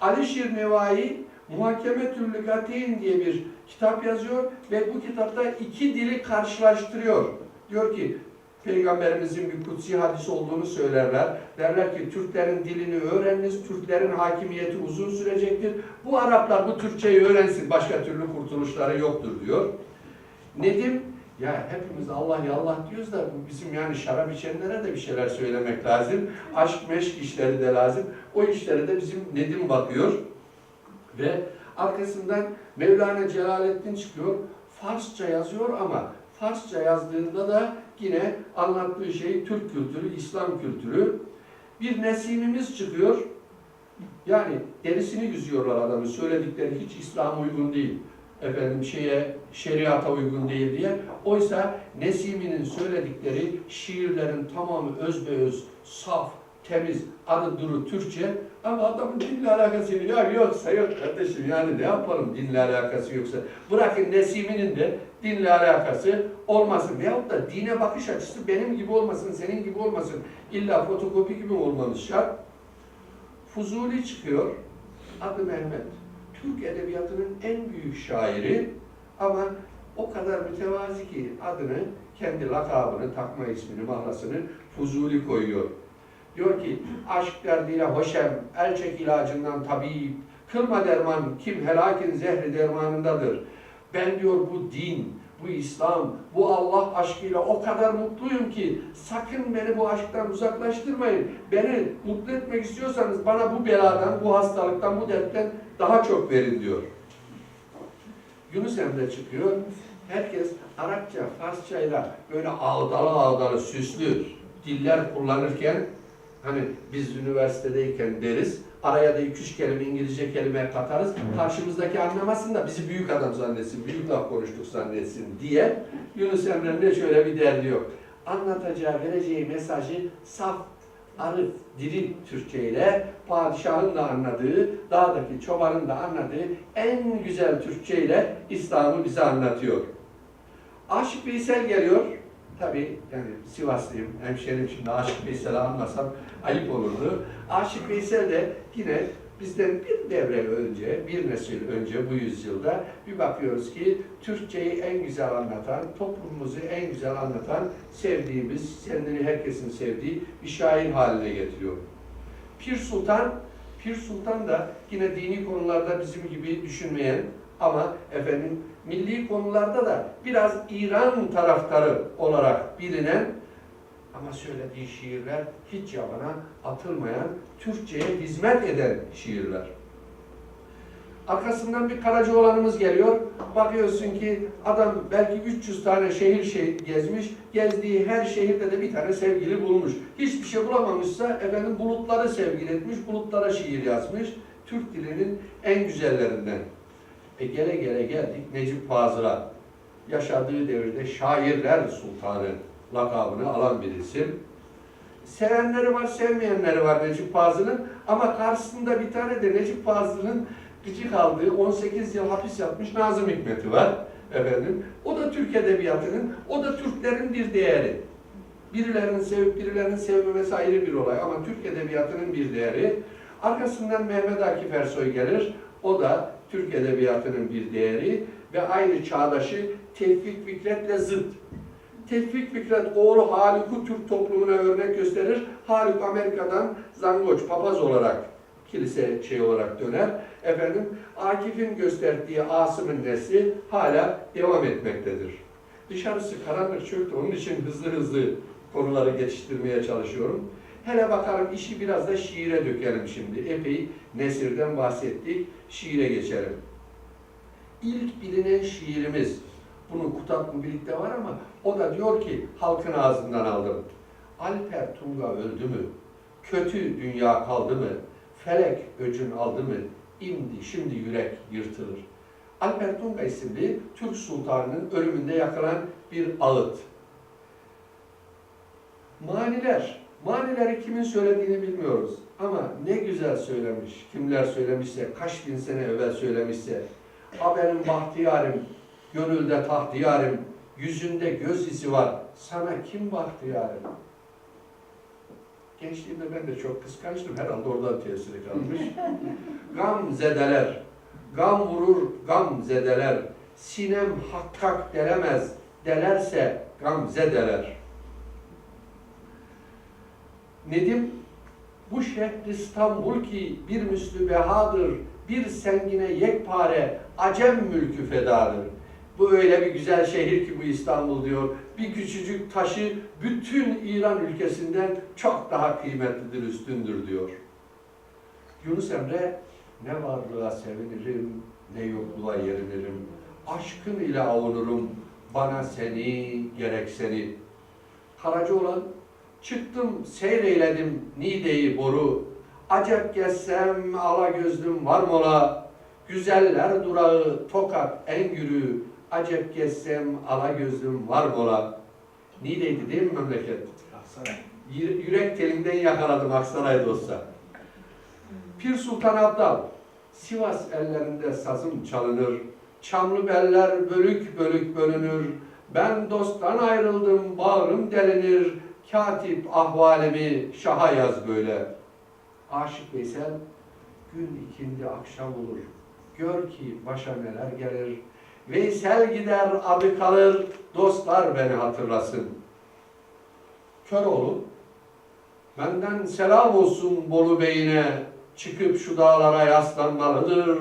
Alişir Nevai Muhakeme-tül Lügateyn diye bir kitap yazıyor ve bu kitapta iki dili karşılaştırıyor. Diyor ki Peygamberimizin bir kutsi hadisi olduğunu söylerler. Derler ki Türklerin dilini öğreniniz, Türklerin hakimiyeti uzun sürecektir. Bu Araplar bu Türkçeyi öğrensin, başka türlü kurtuluşları yoktur diyor. Nedim, ya hepimiz Allah ya Allah diyoruz da bu bizim yani şarap içenlere de bir şeyler söylemek lazım. Aşk meşk işleri de lazım. O işlere de bizim Nedim bakıyor. Ve arkasından Mevlana Celaleddin çıkıyor. Farsça yazıyor ama Farsça yazdığında da yine anlattığı şey Türk kültürü, İslam kültürü. Bir Nesimimiz çıkıyor. Yani derisini yüzüyorlar adamın. Söyledikleri hiç İslam'a uygun değil. Efendim şeriata uygun değil diye. Oysa Nesimi'nin söyledikleri şiirlerin tamamı özbeöz, saf, temiz, arı duru Türkçe. Ama adamın dinle alakası yok. Ya yoksa yok kardeşim yani ne yapalım dinle alakası yoksa. Bırakın Nesimi'nin de dinle alakası olmasın. Veyahut da dine bakış açısı benim gibi olmasın, senin gibi olmasın. İlla fotokopi gibi olmamız şart. Fuzuli çıkıyor. Adı Mehmet. Türk edebiyatının en büyük şairi ama o kadar mütevazi ki adını, kendi lakabını, takma ismini, mahlasını Fuzuli koyuyor. Diyor ki, aşk derdiyle hoşem, el çek ilacından tabip, kılma derman, kim helakin zehri dermanındadır. Ben diyor bu din, bu İslam, bu Allah aşkıyla o kadar mutluyum ki sakın beni bu aşktan uzaklaştırmayın. Beni mutlu etmek istiyorsanız bana bu beladan, bu hastalıktan, bu dertten daha çok verin diyor. Yunus Emre çıkıyor. Herkes Arapça, Farsçayla böyle ağdalı süslü diller kullanırken hani biz üniversitedeyken deriz, araya da 2-3 kelime İngilizce kelime katarız, karşımızdaki anlamasın da bizi büyük adam zannetsin, büyük laf konuştuk zannetsin diye Yunus Emre'nin de şöyle bir derdi yok. Anlatacağı, vereceği mesajı saf, arif, diri Türkçe ile padişahın da anladığı, dağdaki çobanın da anladığı en güzel Türkçe ile İslam'ı bize anlatıyor. Aşık Veysel geliyor. Tabii yani Sivaslıyım, hemşerim şimdi Aşık Veysel'i anmasam ayıp olurdu. Aşık Veysel de yine bizden bir devre önce, bir nesil önce bu yüzyılda bir bakıyoruz ki Türkçeyi en güzel anlatan, toplumumuzu en güzel anlatan, sevdiğimiz, kendini herkesin sevdiği bir şair haline getiriyor. Pir Sultan da yine dini konularda bizim gibi düşünmeyen ama efendim milli konularda da biraz İran taraftarı olarak bilinen ama söylediği şiirler hiç yabana atılmayan, Türkçe'ye hizmet eden şiirler. Arkasından bir Karacaoğlan'ımız geliyor. Bakıyorsun ki adam belki 300 tane şehir gezmiş. Gezdiği her şehirde de bir tane sevgili bulmuş. Hiçbir şey bulamamışsa efendim bulutları sevgili etmiş, bulutlara şiir yazmış. Türk dilinin en güzellerinden. Gele geldik Necip Fazıl'a. Yaşadığı devirde şairler sultanı lakabını alan bir isim. Sevenleri var, sevmeyenleri var Necip Fazıl'ın. Ama karşısında bir tane de Necip Fazıl'ın gıcık aldığı 18 yıl hapis yatmış Nazım Hikmet'i var. Efendim, o da Türk Edebiyatı'nın, o da Türklerin bir değeri. Birilerinin sevip birilerinin sevmemesi ayrı bir olay ama Türk Edebiyatı'nın bir değeri. Arkasından Mehmet Akif Ersoy gelir, o da Türk Edebiyatı'nın bir değeri ve aynı çağdaşı Tevfik Fikret'le zıt. Tevfik Fikret oğlu Haluk'u Türk toplumuna örnek gösterir. Haluk Amerika'dan zangoç, papaz olarak kilise olarak döner. Efendim, Akif'in gösterdiği Asım'ın nesli hala devam etmektedir. Dışarısı karanlık çöktü, onun için hızlı konuları geçiştirmeye çalışıyorum. Hele bakalım işi biraz da şiire dökelim şimdi. Epey nesirden bahsettik, şiire geçelim. İlk bilinen şiirimiz, bunun Kutat birlikte var ama o da diyor ki halkın ağzından aldım. Alper Tunga öldü mü? Kötü dünya kaldı mı? Felek öcün aldı mı? Şimdi yürek yırtılır. Alper Tunga isimli Türk Sultanı'nın ölümünde yakılan bir ağıt. Manileri kimin söylediğini bilmiyoruz. Ama ne güzel söylemiş, kimler söylemişse, kaç bin sene evvel söylemişse. Ha benim bahtiyarım, gönülde tahtiyarım, yüzünde göz izi var, sana kim bahtiyarım? Gençliğimde ben de çok kıskançtım, herhalde oradan tesiri kalmış. Gam zedeler, gam vurur, gam zedeler, sinem hakkak delemez, delerse gam zedeler. Nedim, bu şehir İstanbul ki bir müslü behadır, bir sengine yekpare, acem mülkü fedadır. Bu öyle bir güzel şehir ki bu İstanbul diyor. Bir küçücük taşı bütün İran ülkesinden çok daha kıymetlidir, üstündür diyor. Yunus Emre, ne varlığa sevinirim, ne yokluğa yerinirim. Aşkın ile avunurum, bana seni, gerek seni. Karacaoğlan, çıktım seyreyledim Niğde'yi boru. Acep gezsem ala gözlüm var mola. Güzeller durağı Tokat en yürü. Acep gezsem ala gözlüm var mola. Niğde'ydi değil mi memleket? Aksaray. Yürek telinden yakaladım Aksaray'da olsa. Pir Sultan Abdal, Sivas ellerinde sazım çalınır. Çamlı beller bölük bölük bölünür. Ben dosttan ayrıldım, bağrım delinir. Katip ahvalimi şaha yaz böyle. Aşık Veysel, gün ikindi akşam olur. Gör ki başa neler gelir. Veysel gider adı kalır, dostlar beni hatırlasın. Köroğlu, benden selam olsun Bolu Bey'ine, çıkıp şu dağlara yaslanmalıdır.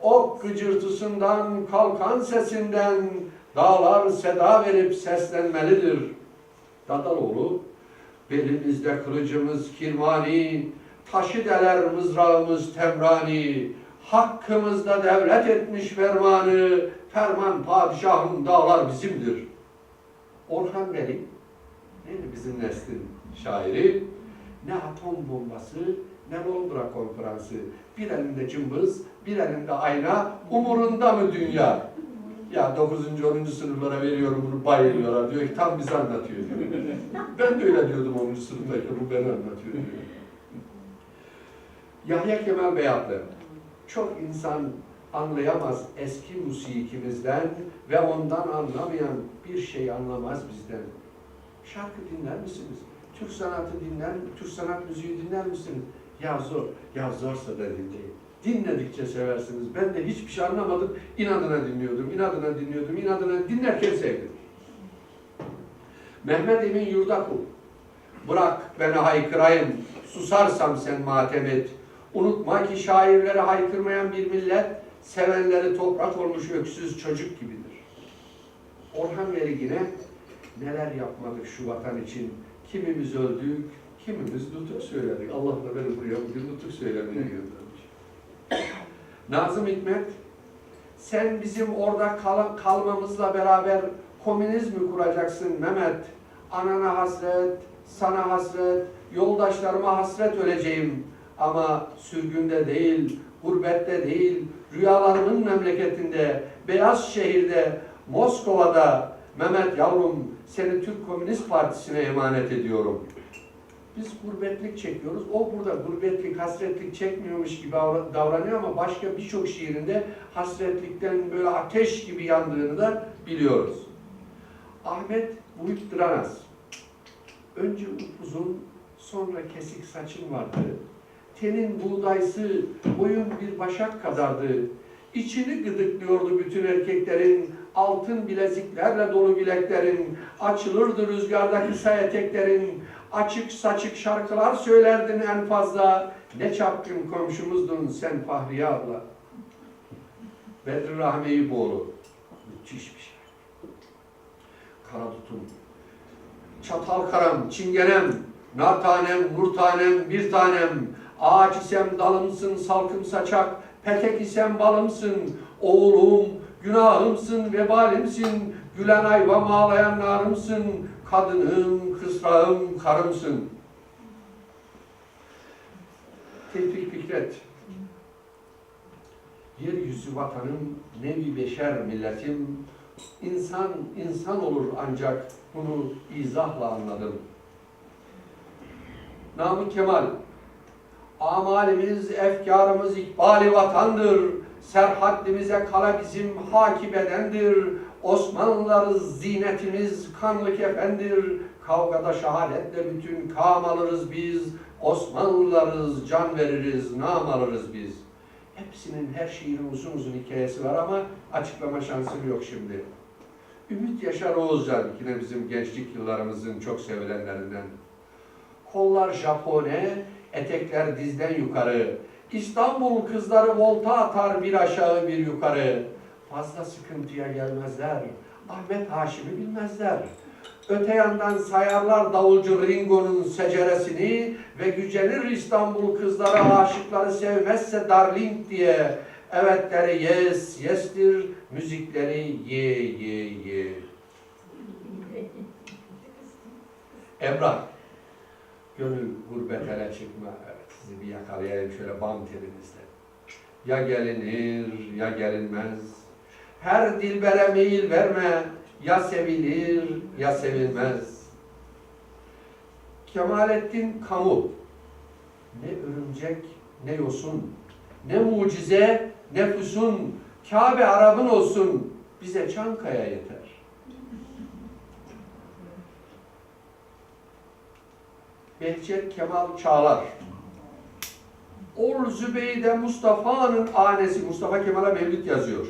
Ok gıcırtısından, kalkan sesinden, dağlar seda verip seslenmelidir. Dadaloğlu, belimizde kılıcımız kirmani, taşı deler mızrağımız temrani, hakkımızda devlet etmiş fermanı, ferman padişahın dağlar bizimdir. Orhan Veli, neydi bizim neslin şairi, ne atom bombası, ne Londra konferansı, bir elinde cımbız, bir elinde ayna, umurunda mı dünya? Ya 9. 10. sınıflara veriyorum bunu, bayılıyorlar. Diyor ki tam bize anlatıyor diyor. Ben de öyle diyordum 10. sınıftayken, bu beni anlatıyor diyor. Yahya Kemal Beyatlı, çok insan anlayamaz eski musikimizden ve ondan anlamayan bir şey anlamaz bizden. Şarkı dinler misiniz? Türk sanatı dinler, Türk sanat müziği dinler misiniz? Ya zor, ya zorsa da dinleyin. Dinledikçe seversiniz. Ben de hiçbir şey anlamadım, inadına dinliyordum, inadına dinlerken sevdim. Mehmet Emin Yurdakul, bırak beni haykırayım, susarsam sen matem et. Unutma ki şairleri haykırmayan bir millet, sevenleri toprak olmuş öksüz çocuk gibidir. Orhan Veli yine, neler yapmadık şu vatan için, kimimiz öldük, kimimiz nutuk söyledik. Allah da beni buraya bugün nutuk söylemeye göndermiş. Nazım Hikmet, sen bizim orada kalmamızla beraber komünizmi kuracaksın Mehmet. Anana hasret, sana hasret, yoldaşlarıma hasret öleceğim. Ama sürgünde değil, gurbette değil, rüyalarımın memleketinde, beyaz şehirde, Moskova'da, Mehmet yavrum, seni Türk Komünist Partisi'ne emanet ediyorum. Biz gurbetlik çekiyoruz. O burada gurbetlik, hasretlik çekmiyormuş gibi davranıyor ama başka birçok şiirinde hasretlikten böyle ateş gibi yandığını da biliyoruz. Ahmet Bulut Dıranas. Önce upuzun, sonra kesik saçın vardı. Tenin buğdaysı, boyun bir başak kadardı. İçini gıdıklıyordu bütün erkeklerin, altın bileziklerle dolu bileklerin, açılırdı rüzgarda kısa eteklerin, açık saçık şarkılar söylerdin en fazla. Ne çapkın komşumuzdun sen Fahriye abla. Bedri Rahmi Eyüboğlu. Müthiş bir şey. Karadutum. Çatal karam, çingenem, nar tanem, nur tanem, bir tanem. Ağaç isem dalımsın, salkım saçak, petek isem balımsın. Oğlum, günahımsın, vebalimsin. Gülen ayvam ağlayan narımsın. Kadınım, kısrağım, karımsın. Tevfik Fikret. Yeryüzü vatanım, nevi beşer milletim. İnsan, insan olur ancak bunu izahla anladım. Namık Kemal. Amalimiz, efkarımız ikbali vatandır. Serhaddimize kala bizim haki bedendir. Osmanlılarız, zinetimiz kanlı kefendir. Kavgada şehadetle bütün kam alırız biz. Osmanlılarız, can veririz, nam alırız biz. Hepsinin, her şiirin uzun uzun hikayesi var ama açıklama şansım yok şimdi. Ümit Yaşar Oğuzcan, yine bizim gençlik yıllarımızın çok sevilenlerinden. Kollar Japone, etekler dizden yukarı. İstanbul kızları volta atar bir aşağı bir yukarı. Fazla sıkıntıya gelmezler. Ahmet Haşim'i bilmezler. Öte yandan sayarlar davulcu Ringo'nun seceresini ve gücenir İstanbul kızları aşıkları sevmezse darling diye. Evetleri yes, yes'tir, müzikleri ye, ye, ye. Emrah. Gönül gurbet ele çıkma. Evet, sizi bir yakalayayım şöyle bam telinizle. Ya gelinir ya gelinmez. Her dilbere meyil verme. Ya sevilir ya sevilmez. Kemalettin Kamu. Ne örümcek ne yosun. Ne mucize ne füsun. Kabe Arap'ın olsun. Bize Çankaya yeter. Behçet Kemal Çağlar. Ol Zübeyde Mustafa'nın anesi. Mustafa Kemal'a mevlüt yazıyor.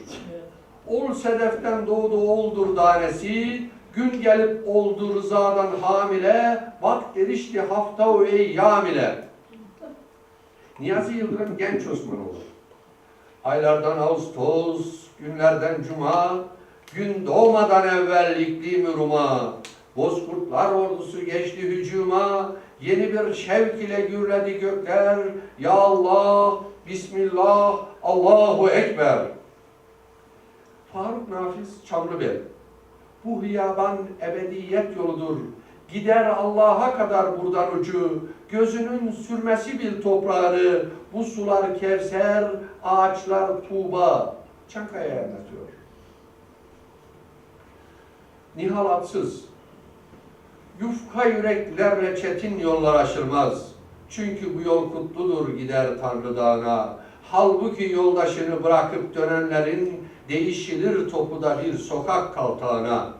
Ol sedeften doğdu oldur danesi. Gün gelip oldu rızadan hamile. Bak derişti hafta ey yamile. Niyazi Yıldırım Genç Osmanoğlu. Aylardan Ağustos, günlerden Cuma, gün doğmadan evvel iklim Ruma. Bozkurtlar ordusu geçti hücuma, yeni bir şevk ile gürledi gökler. Ya Allah, Bismillah, Allahu Ekber. Faruk Nafiz Çamlıbel. Bu hiyaban ebediyet yoludur. Gider Allah'a kadar buradan ucu. Gözünün sürmesi bil toprağını. Bu sular Kevser, ağaçlar Tuğba. Çankaya'ya anlatıyor. Nihal Atsız. Yufka yüreklerle çetin yollar aşılmaz. Çünkü bu yol kutludur gider Tanrı Dağı'na. Halbuki yoldaşını bırakıp dönenlerin değişilir topuda bir sokak kaltağına.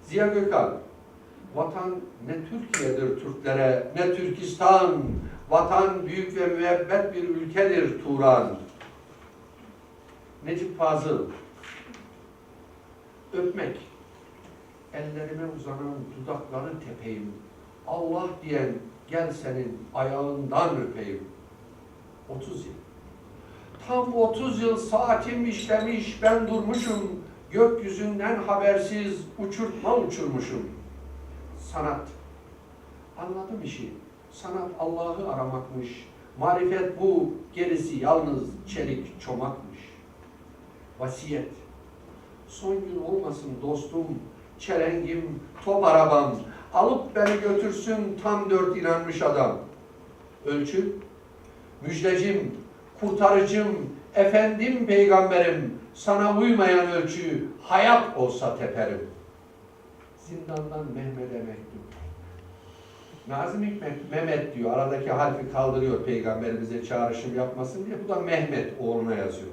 Ziya Gökalp. Vatan ne Türkiye'dir Türklere, ne Türkistan. Vatan büyük ve müebbet bir ülkedir Turan. Necip Fazıl. Öpmek. Ellerime uzanan dudakları tepeyim. Allah diyen gel senin ayağından öpeyim. 30 yıl. Tam 30 yıl saatim işlemiş, ben durmuşum. Gökyüzünden habersiz uçurtma uçurmuşum. Sanat. Anladım işi. Sanat Allah'ı aramakmış. Marifet bu, gerisi yalnız çelik çomakmış. Vasiyet. Son gün olmasın dostum, çelengim, top arabam. Alıp beni götürsün tam 4 inanmış adam. Ölçü. Müjdecim, kurtarıcım, efendim peygamberim. Sana uymayan ölçü, hayat olsa teperim. Zindandan Mehmet'e mektup. Nazım Hikmet Mehmet diyor. Aradaki harfi kaldırıyor peygamberimize çağrışım yapmasın diye. Bu da Mehmet oğluna yazıyor.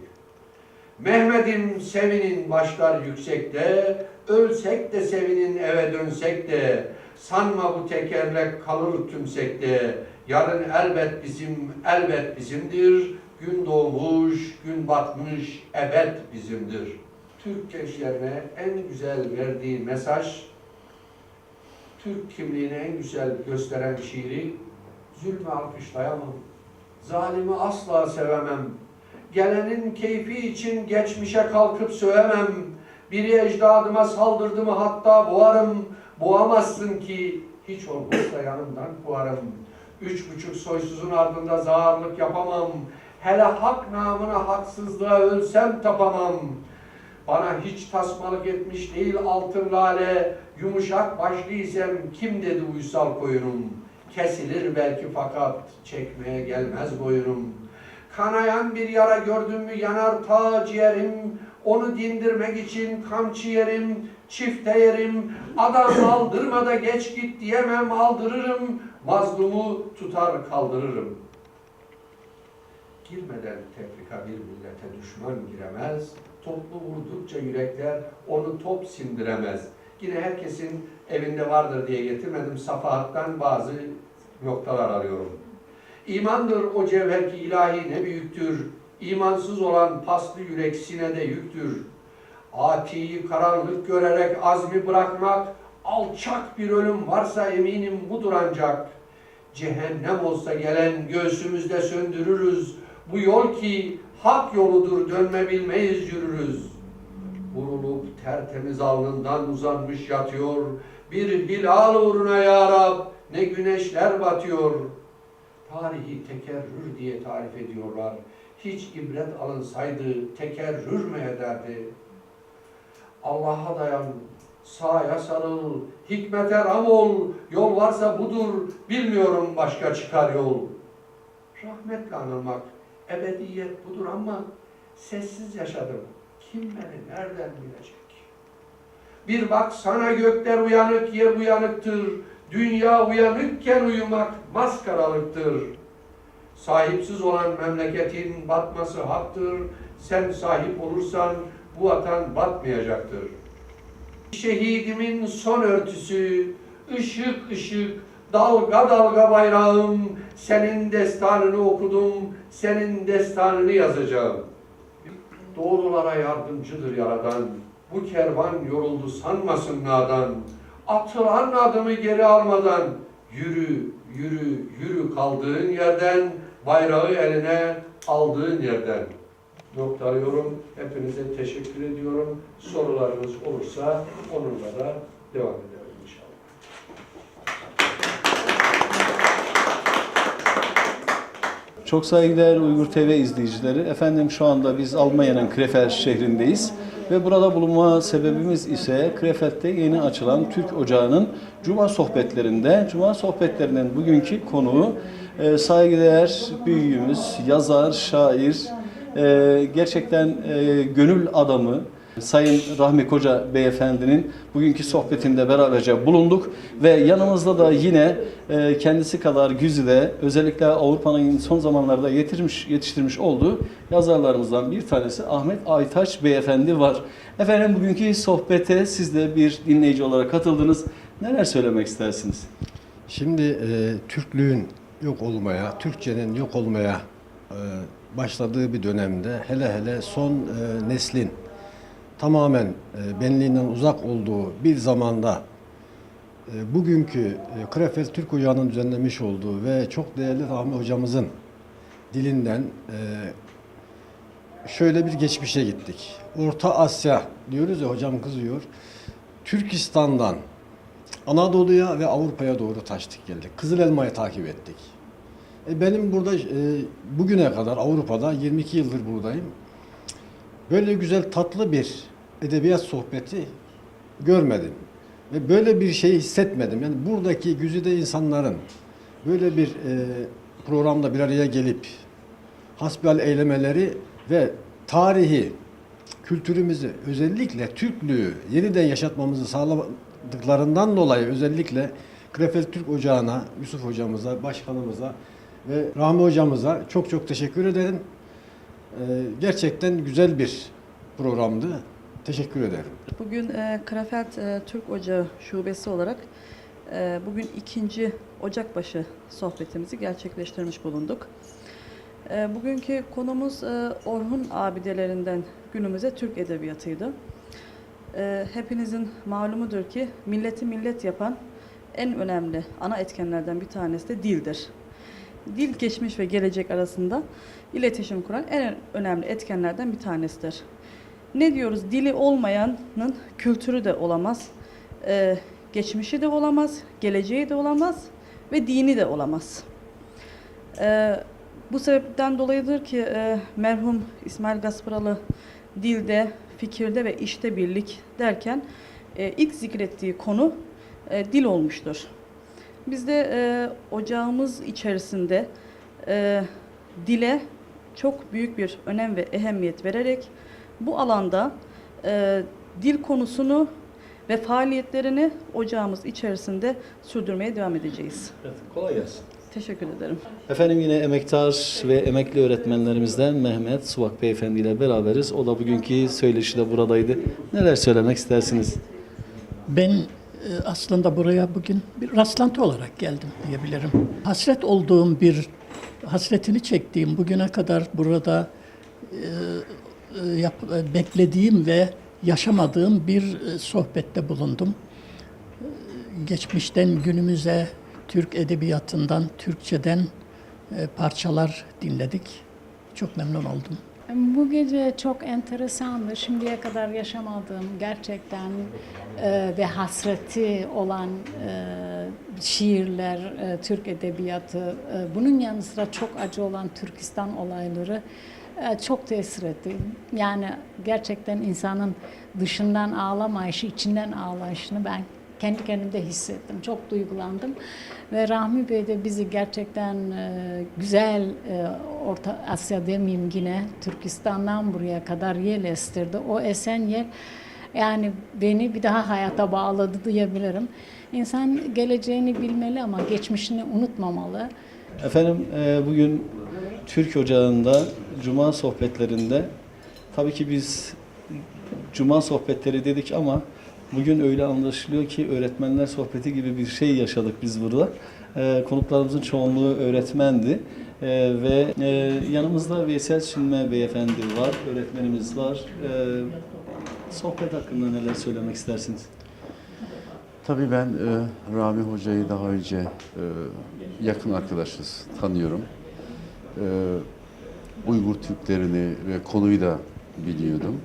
Mehmet'im sevinin başlar yüksekte, ölsek de sevinin eve dönsek de, sanma bu tekerlek kalır tümsekte, yarın elbet bizim, elbet bizimdir, gün doğmuş, gün batmış, ebed bizimdir. Türk gençlerine en güzel verdiği mesaj, Türk kimliğini en güzel gösteren şiiri, zulmü alkışlayamam, zalimi asla sevemem, gelenin keyfi için geçmişe kalkıp sövemem, biri ecdadıma saldırdı mı hatta boğarım, boğamazsın ki hiç olmazsa yanımdan kovarım. 3,5 soysuzun ardında zağırlık yapamam, hele hak namına haksızlığa ölsem tapamam. Bana hiç tasmalık etmiş değil altın lale, yumuşak başlıysam kim dedi uysal koyunum. Kesilir belki fakat çekmeye gelmez boyunum. Kanayan bir yara gördüm mü yanar ta ciğerim, onu dindirmek için kamçı yerim, çifte yerim, adam aldırma da geç git diyemem aldırırım, mazlumu tutar kaldırırım. Girmeden tefrika bir millete düşman giremez, toplu vurdukça yürekler onu top sindiremez. Yine herkesin evinde vardır diye getirmedim, Safahat'tan bazı noktalar arıyorum. İmandır o cevher ki ilahi ne büyüktür, İmansız olan paslı yürek sinede yüktür. Atiyi karanlık görerek azmi bırakmak, alçak bir ölüm varsa eminim budur ancak. Cehennem olsa gelen göğsümüzde söndürürüz, bu yol ki hak yoludur dönme bilmeyiz yürürüz. Vurulup tertemiz alnından uzanmış yatıyor, bir hilal uğruna ya Rab ne güneşler batıyor. Tarihi tekerrür diye tarif ediyorlar. Hiç ibret alınsaydı tekerrür mü ederdi? Allah'a dayan, sağa sarıl, hikmete ram ol, yol varsa budur, bilmiyorum başka çıkar yol. Rahmetle anılmak, ebediyet budur ama sessiz yaşadım. Kim beni nereden bilecek? Bir bak sana gökler uyanık, yer uyanıktır. Dünya uyanıkken uyumak maskaralıktır. Sahipsiz olan memleketin batması haktır. Sen sahip olursan bu vatan batmayacaktır. Şehidimin son örtüsü, ışık ışık, dalga dalga bayrağım, senin destanını okudum, senin destanını yazacağım. Doğrulara yardımcıdır Yaradan, bu kervan yoruldu sanmasın nadan. Atılan adımı geri almadan, yürü, yürü, yürü kaldığın yerden, bayrağı eline aldığın yerden. Noktalıyorum. Hepinize teşekkür ediyorum. Sorularınız olursa onunla da devam edelim inşallah. Çok saygıdeğer Uygur TV izleyicileri. Efendim şu anda biz Almanya'nın Krefeld şehrindeyiz. Ve burada bulunma sebebimiz ise Krefeld'de yeni açılan Türk Ocağı'nın Cuma sohbetlerinde. Cuma sohbetlerinin bugünkü konuğu saygıdeğer büyüğümüz, yazar, şair, gerçekten gönül adamı Sayın Rahmi Koca Beyefendinin bugünkü sohbetinde beraberce bulunduk ve yanımızda da yine kendisi kadar güzide özellikle Avrupa'nın son zamanlarda yetiştirmiş olduğu yazarlarımızdan bir tanesi Ahmet Aytaç Beyefendi var. Efendim bugünkü sohbete siz de bir dinleyici olarak katıldınız. Neler söylemek istersiniz? Şimdi Türklüğün yok olmaya, Türkçenin yok olmaya başladığı bir dönemde hele son neslin tamamen benliğinden uzak olduğu bir zamanda bugünkü Krefeld Türk Ocağı'nın düzenlemiş olduğu ve çok değerli Rahmi hocamızın dilinden şöyle bir geçmişe gittik. Orta Asya diyoruz ya, hocam kızıyor. Türkistan'dan Anadolu'ya ve Avrupa'ya doğru taştık geldik. Kızıl Elma'yı takip ettik. Benim burada bugüne kadar Avrupa'da 22 yıldır buradayım. Böyle güzel tatlı bir edebiyat sohbeti görmedim. Ve böyle bir şey hissetmedim. Yani buradaki güzide insanların böyle bir programda bir araya gelip hasbihal eylemeleri ve tarihi, kültürümüzü, özellikle Türklüğü yeniden yaşatmamızı sağladıklarından dolayı özellikle Krefeld Türk Ocağı'na, Yusuf hocamıza, başkanımıza ve Rahmi hocamıza çok çok teşekkür ederim. Gerçekten güzel bir programdı. Teşekkür ederim. Bugün Krefeld Türk Ocağı Şubesi olarak bugün 2. Ocakbaşı sohbetimizi gerçekleştirmiş bulunduk. Bugünkü konumuz Orhun abidelerinden günümüze Türk edebiyatıydı. Hepinizin malumudur ki milleti millet yapan en önemli ana etkenlerden bir tanesi de dildir. Dil geçmiş ve gelecek arasında iletişim kuran en önemli etkenlerden bir tanesidir. Ne diyoruz? Dili olmayanın kültürü de olamaz, geçmişi de olamaz, geleceği de olamaz ve dini de olamaz. Bu sebepten dolayıdır ki merhum İsmail Gasparalı dilde, fikirde ve işte birlik derken ilk zikrettiği konu dil olmuştur. Biz de ocağımız içerisinde dile çok büyük bir önem ve ehemmiyet vererek bu alanda dil konusunu ve faaliyetlerini ocağımız içerisinde sürdürmeye devam edeceğiz. Evet, kolay gelsin. Teşekkür ederim. Efendim yine emektar ve emekli öğretmenlerimizden Mehmet Suvak Beyefendi ile beraberiz. O da bugünkü söyleşide buradaydı. Neler söylemek istersiniz? Ben aslında buraya bugün bir rastlantı olarak geldim diyebilirim. Hasretini çektiğim, bugüne kadar burada beklediğim ve yaşamadığım bir sohbette bulundum. Geçmişten günümüze Türk edebiyatından, Türkçeden parçalar dinledik. Çok memnun oldum. Bu gece çok enteresandı. Şimdiye kadar yaşamadığım gerçekten ve hasreti olan şiirler, Türk edebiyatı, bunun yanı sıra çok acı olan Türkistan olayları çok tesir etti. Yani gerçekten insanın dışından ağlamayışı, içinden ağlayışını ben kendi kendimde hissettim. Çok duygulandım. Ve Rahmi Bey de bizi gerçekten güzel Orta Asya demeyeyim yine Türkistan'dan buraya kadar yel estirdi. O esen yel yani beni bir daha hayata bağladı diyebilirim. İnsan geleceğini bilmeli ama geçmişini unutmamalı. Efendim bugün Türk Ocağı'nda Cuma sohbetlerinde tabii ki biz Cuma sohbetleri dedik ama bugün öyle anlaşılıyor ki öğretmenler sohbeti gibi bir şey yaşadık biz burada. Konuklarımızın çoğunluğu öğretmendi ve yanımızda Veysel Sünme Beyefendi var, öğretmenimiz var. Sohbet hakkında neler söylemek istersiniz? Tabii ben Rami Hoca'yı daha önce yakın arkadaşız, tanıyorum. Uygur Türklerini ve konuyu da biliyordum.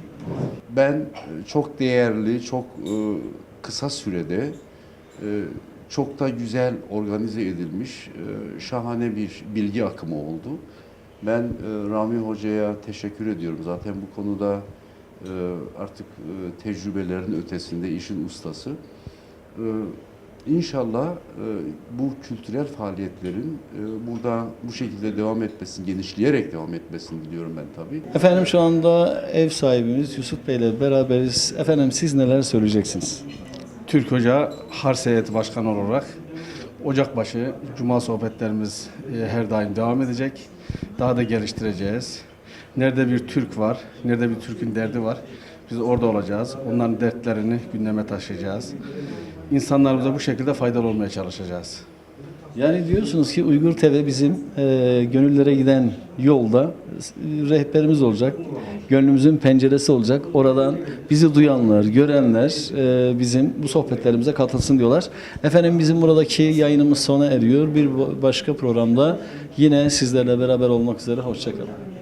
Ben çok değerli, çok kısa sürede çok da güzel organize edilmiş şahane bir bilgi akımı oldu. Ben Rami Hoca'ya teşekkür ediyorum. Zaten bu konuda artık tecrübelerin ötesinde işin ustası. İnşallah bu kültürel faaliyetlerin burada bu şekilde devam etmesini, genişleyerek devam etmesini diliyorum ben tabii. Efendim şu anda ev sahibimiz Yusuf Bey ile beraberiz. Efendim siz neler söyleyeceksiniz? Türk Ocağı Hars Heyeti Başkanı olarak Ocakbaşı Cuma sohbetlerimiz her daim devam edecek. Daha da geliştireceğiz. Nerede bir Türk var, nerede bir Türk'ün derdi var, biz orada olacağız. Onların dertlerini gündeme taşıyacağız. İnsanlarımıza bu şekilde faydalı olmaya çalışacağız. Yani diyorsunuz ki Uygur TV bizim gönüllere giden yolda rehberimiz olacak, gönlümüzün penceresi olacak. Oradan bizi duyanlar, görenler bizim bu sohbetlerimize katılsın diyorlar. Efendim bizim buradaki yayınımız sona eriyor. Bir başka programda yine sizlerle beraber olmak üzere. Hoşça kalın.